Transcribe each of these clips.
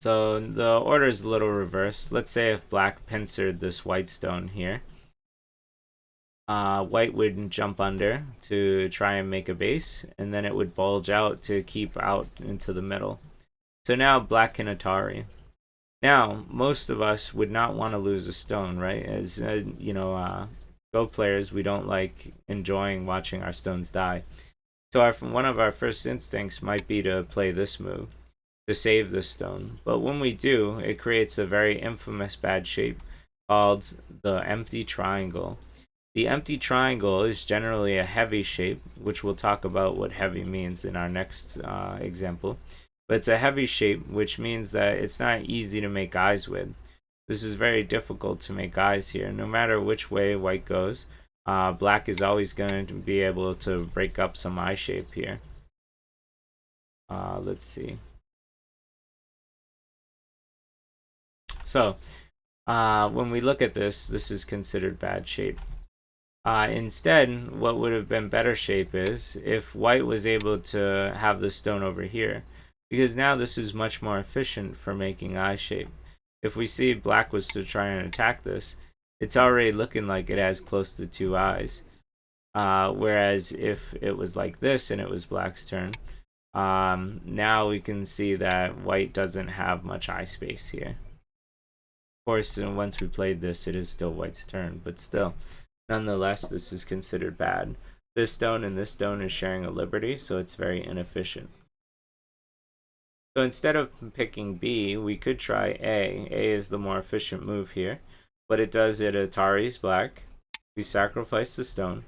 So the order is a little reversed. Let's say if black pincered this white stone here, white would jump under to try and make a base, and then it would bulge out to keep out into the middle. So now black can Atari. Now, most of us would not want to lose a stone, right? As Go players, we don't like enjoying watching our stones die. So one of our first instincts might be to play this move to save this stone. But when we do, it creates a very infamous bad shape called the empty triangle. The empty triangle is generally a heavy shape, which we'll talk about what heavy means in our next example. But it's a heavy shape, which means that it's not easy to make eyes with. This is very difficult to make eyes here. No matter which way white goes, black is always going to be able to break up some eye shape here. Let's see. So, when we look at this, this is considered bad shape. Instead, what would have been better shape is if white was able to have the stone over here, because now this is much more efficient for making eye shape. If we see black was to try and attack this, it's already looking like it has close to 2 eyes. Whereas if it was like this and it was black's turn, now we can see that white doesn't have much eye space here. Of course, once we played this, it is still white's turn, but still, nonetheless, this is considered bad. This stone and this stone is sharing a liberty, so it's very inefficient. So instead of picking B, we could try A. A is the more efficient move here, but it Ataris black. We sacrifice the stone.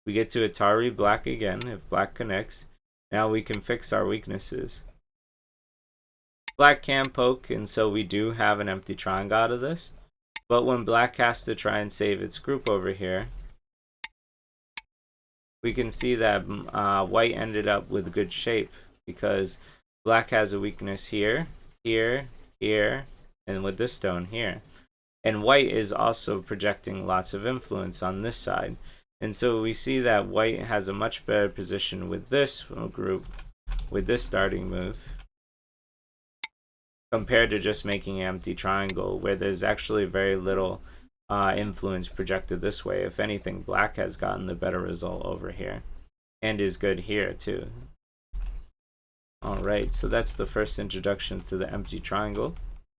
We get to Atari black again if black connects. Now we can fix our weaknesses. Black can poke, and so we do have an empty triangle out of this. But when black has to try and save its group over here, we can see that white ended up with good shape because black has a weakness here, here, here, and with this stone here. And white is also projecting lots of influence on this side. And so we see that white has a much better position with this group, with this starting move, compared to just making an empty triangle, where there's actually very little influence projected this way. If anything, black has gotten the better result over here, and is good here too. Alright, so that's the first introduction to the empty triangle.